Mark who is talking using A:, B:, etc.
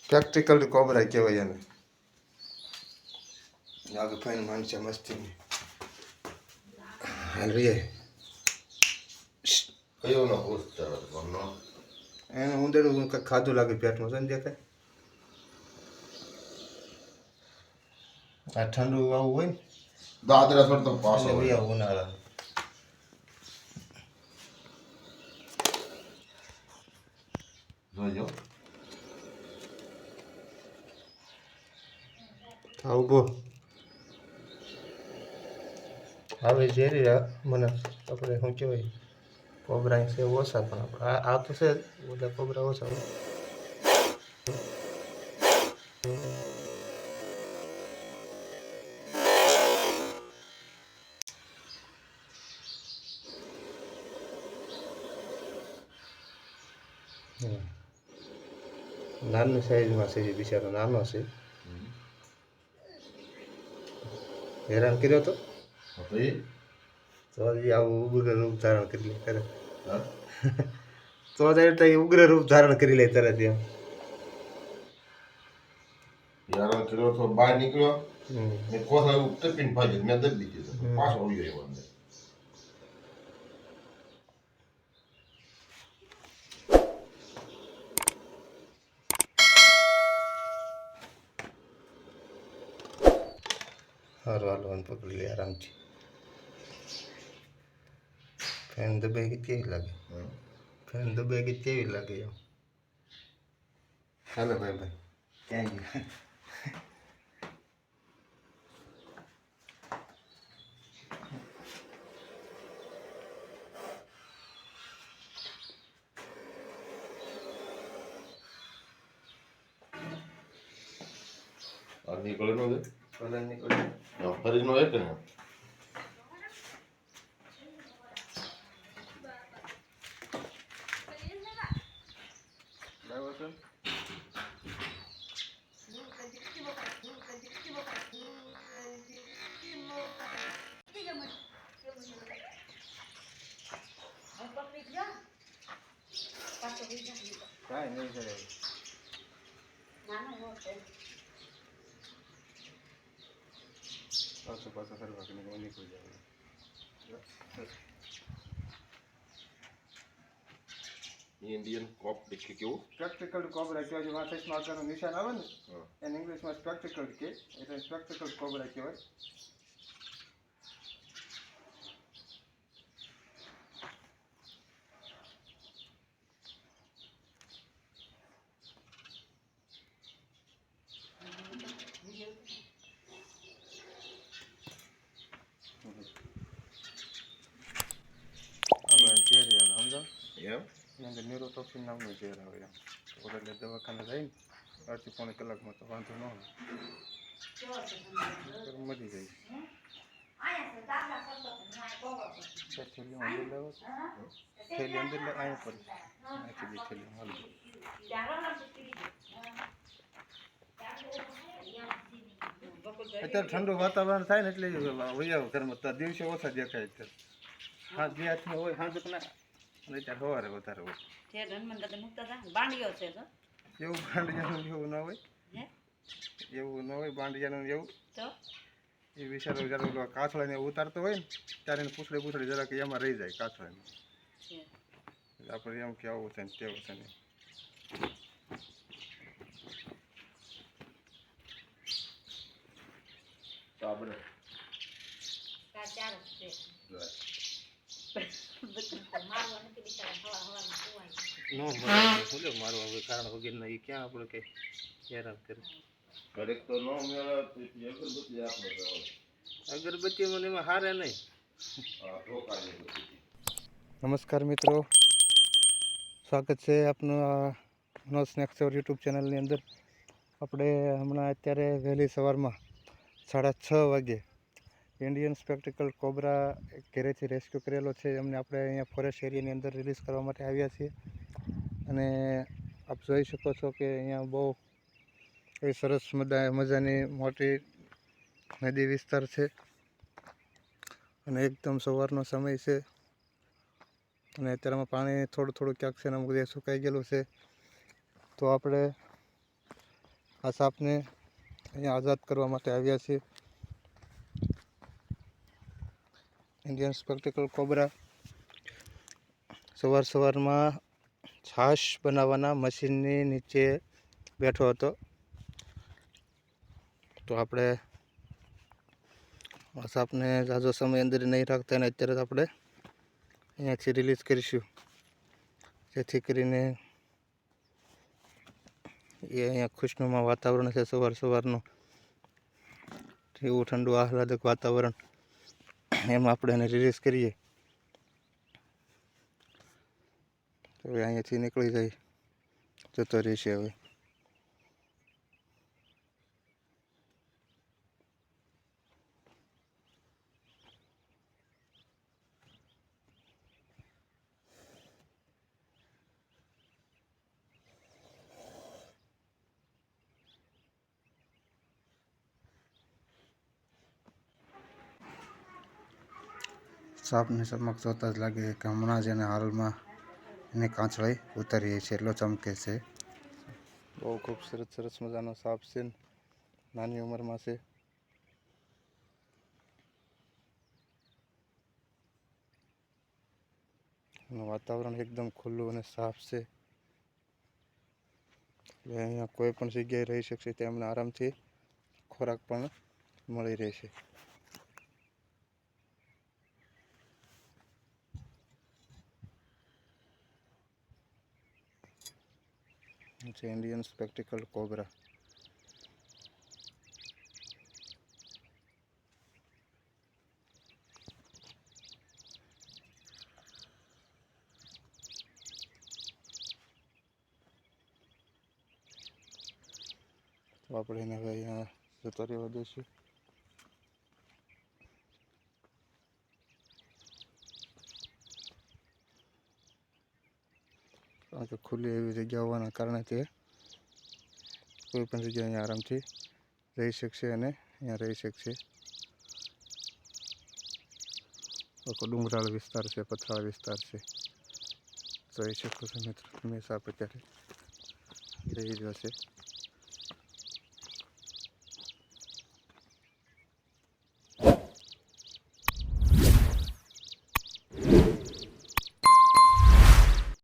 A: Practical cobra કહેવાય એને. આગળ ફાઈન માણસે મસ્તી હાલ રે
B: કયો નો પૂછતા હતો
A: એને ઉંદરડું કંઈક ખાધું લાગે પેટમાં છે ને દેખાય. આ ઠંડુ આવું હોય ને
B: દાદરા સર તો પાછો
A: એટલે આવું ઉનાળા
B: જોજો
A: ઉભો હવે ઝેરી મને આપણે શું કહેવાય કોબરા છે ઓછા પણ આપણે આ તો છે બધા કોબરા ઓછા હોય. નાની સાઈઝમાં છે એ બિચારો નાનો છે. હેરાન કર્યો તો હજી આવું ઉગ્ર રૂપ ધારણ કરી લે તરત. તો એ ઉગ્ર રૂપ ધારણ કરી લે તરત એમ.
B: યાર કર્યો તો બહાર નીકળ્યો મેં કોથા એવું ટિફિન ભાજી મેં દબી દીધું પાછો આવી ગયો અંદર.
A: સારું હાલવાનું પકડી લે આરામથી. ફેન દબાઈ ગઈ કેવી લાગે ફેન દબાઈ ગઈ કેવી લાગે એમ. હાલો ભાઈ ભાઈ ક્યાં ગયા
B: આ નીકળે નો છે
A: કલર નીકળ્યો
B: ફરી નો એક ને
A: બરાબર છે. કાંઈ નહીં કરે પાછો કરવા કે નીકળી જાય.
B: ઇન્ડિયન કોપ દેખે કેવું
A: સ્પેક્ટિકલ કોબરા કહેવાય. જે વાંચમાં આગળનું નિશાન આવે ને એને ઇંગ્લિશમાં સ્પેક્ટિકલ કહે એટલે સ્પેક્ટિકલ કોબરા કહેવાય. સમજો
B: એમ
A: એની અંદર ન્યુરોટોક્સિન નામનું ઝેર આવે એમ. એટલે દવાખાને જઈને અડધી પોણી કલાકમાં તો વાંધો ન આવે મરી જાય. થેલી અંદર લેવો થેલી અંદર લે અહીંયા પર નાખી દે થેલી હાલ. અત્યારે ઠંડુ વાતાવરણ થાય ને એટલે વૈયા ઘરમાં તો દિવસે ઓછા દેખાય. અત્યારે હા જે હાથમાં હોય હા ના અને અત્યારે સવારે વધારે હોય. એવું બાંડિયાનું એવું ન હોય એવું ન હોય બાંડિયાનું એવું એ વિચારો જ્યારે કાછડાને ઉતારતો હોય ને ત્યારે એને પૂછડી જરાક એમાં રહી જાય કાછડાને. આપણે એમ કે આવું છે ને તેવું છે ને.
B: આપણે
A: મારવા હોય કારણ વગેરે એ ક્યાં આપણે કઈ હેરાન કરે.
B: ઘરેક તો નો મેળે અગરબત્તી આપણે
A: અગરબત્તી મને એમાં હારે નહીં.
B: ઠોકાય
A: નમસ્કાર મિત્રો, સ્વાગત છે આપનું નો સ્નેક્સ યુટ્યુબ ચેનલની અંદર. આપણે હમણાં અત્યારે વહેલી સવારમાં 6:30 વાગે ઇન્ડિયન સ્પેક્ટિકલ કોબરા ઘરેથી રેસ્ક્યુ કરેલો છે. એમને આપણે અહીંયા ફોરેસ્ટ એરિયાની અંદર રિલીઝ કરવા માટે આવ્યા છીએ. અને આપ જોઈ શકો છો કે અહીંયા બહુ એ સરસ મજાની મોટી નદી વિસ્તાર છે અને એકદમ સવારનો સમય છે. અને અત્યારમાં પાણી થોડું ક્યાંક છે ને અમુક સુકાઈ ગયેલું છે. તો આપણે આ સાપને અહીંયા આઝાદ કરવા માટે આવ્યા છીએ. ઇન્ડિયન સ્પેક્ટિકલ કોબરા સવારમાં છાશ બનાવવાના મશીનની નીચે બેઠો હતો. તો આપણે આ સાપને ઝાઝો સમય અંદર નહીં રાખતા અને અત્યારે આપણે અહીંયાથી રિલીઝ કરીશું, જેથી કરીને એ અહીંયા ખુશનુમા વાતાવરણ છે સવારનું, એવું ઠંડુ આહલાદક વાતાવરણ, એમાં આપણે એને રિલીઝ કરીએ તો હવે અહીંયાથી નીકળી જાય, જતો રહેશે. હવે સાપની ચમક જોતા જ લાગે કે હમણાં જ એને હાલમાં એની કાંચળી ઉતરી છે, એટલો ચમકે છે. બહુ ખૂબસૂરત સરસ મજાનો સાપ છે, નાની ઉંમરમાં છે. વાતાવરણ એકદમ ખુલ્લું અને સાફ છે, એટલે અહીંયા કોઈ પણ જગ્યાએ રહી શકશે, તેમને આરામથી ખોરાક પણ મળી રહેશે. Indian spectacle cobra. તો આપણે એને હવે અહીંયા જતો રહેવા દઈશું. કારણ કે ખુલ્લી એવી જગ્યા હોવાના કારણે તે કોઈ પણ જગ્યાએ અહીંયા આરામથી રહી શકશે અને અહીંયા રહી શકશે. આખો ડુંગરાળ વિસ્તાર છે, પથરાળ વિસ્તાર છે, જોઈ શકો છો મિત્રો. હંમેશા આપણે ત્યારે રહી જશે.